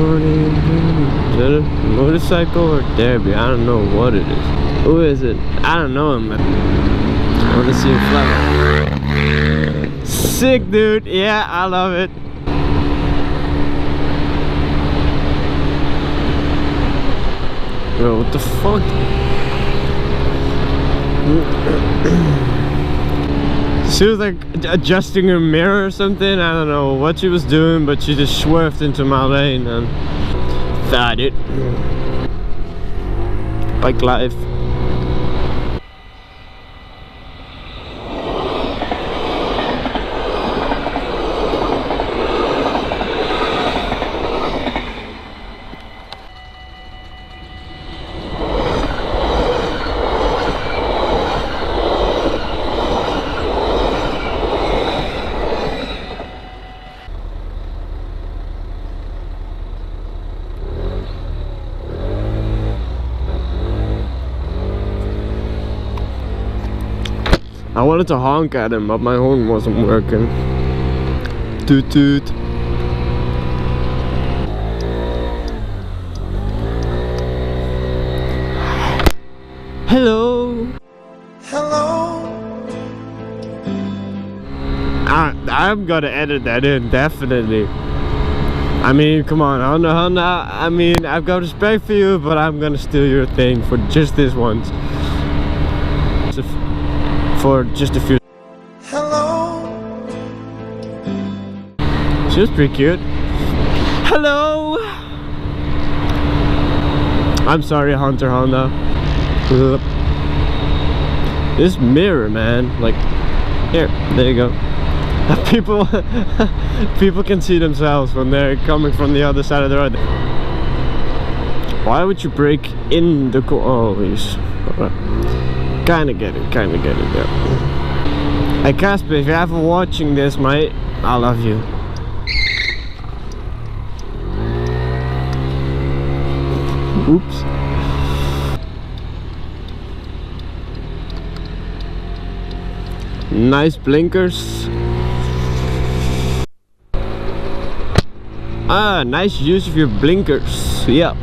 morning. Is that a motorcycle or derby? I don't know what it is. Who is it? I don't know him. I want to see him fly. Sick, dude. Yeah, I love it. Bro, what the fuck? She was like adjusting her mirror or something. I don't know what she was doing, but she just swerved into my lane and thought it. Bike life. I wanted to honk at him, but my horn wasn't working. Toot toot. Hello. Hello. I'm gonna edit that in, definitely. I mean, come on, Honda. I mean, I've got respect for you, but I'm gonna steal your thing for just this once. For just a few. Hello. She was pretty cute. Hello. I'm sorry, Honda. This mirror, man. Like, here, there you go. People can see themselves when they're coming from the other side of the road. Why would you break in the car? Oh, yes. Alright. Kinda get it, yeah. Hey Casper, if you're ever watching this, mate, I love you. Oops. Nice blinkers. Ah, nice use of your blinkers. Yeah.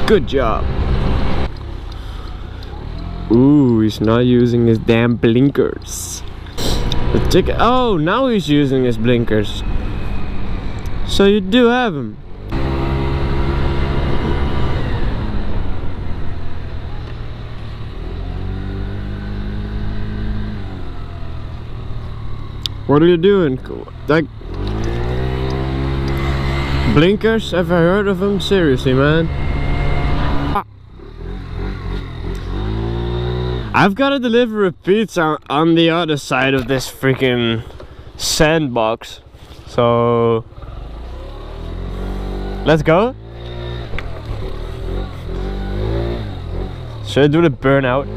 Good job. Ooh, he's not using his damn blinkers. Oh, now he's using his blinkers. So you do have him. What are you doing? Like, blinkers? Have I heard of them? Seriously, man. I've got to deliver a pizza on the other side of this freaking sandbox. So let's go. Should I do the burnout?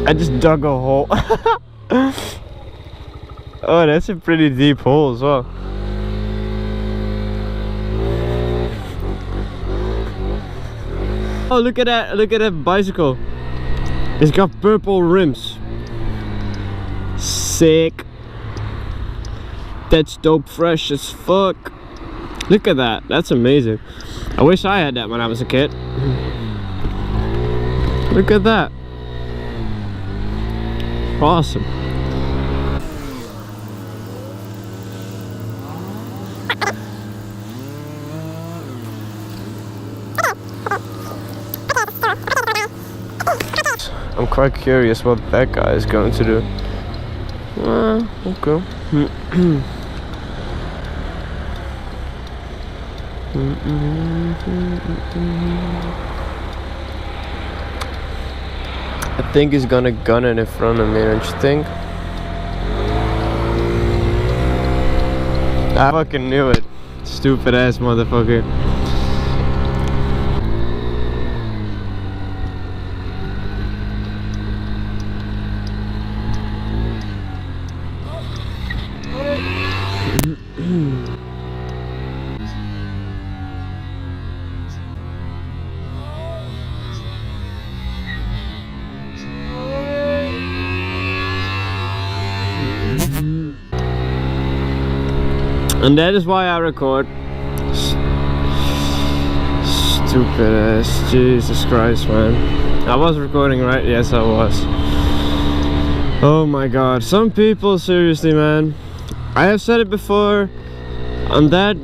I just dug a hole. Oh, that's a pretty deep hole as well. Oh, look at that bicycle. It's got purple rims. Sick. That's dope fresh as fuck. Look at that. That's amazing. I wish I had that when I was a kid. Look at that. Awesome. I'm quite curious what that guy is going to do. Okay. I think he's gonna gun it in front of me, don't you think? I fucking knew it. Stupid ass motherfucker. And that is why I record. Stupid ass, Jesus Christ, man. I was recording, right? Yes, I was. Oh my god, some people, seriously, man. I have said it before. On that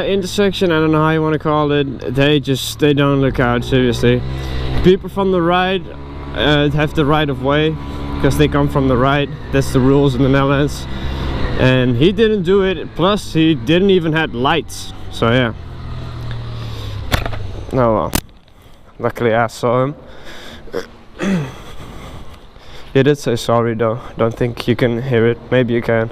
intersection, I don't know how you want to call it, they don't look out, seriously. People from the right have the right of way because they come from the right. That's the rules in the Netherlands. And he didn't do it, plus he didn't even have lights, so yeah. Oh well, luckily I saw him. He did say sorry though, don't think you can hear it, maybe you can.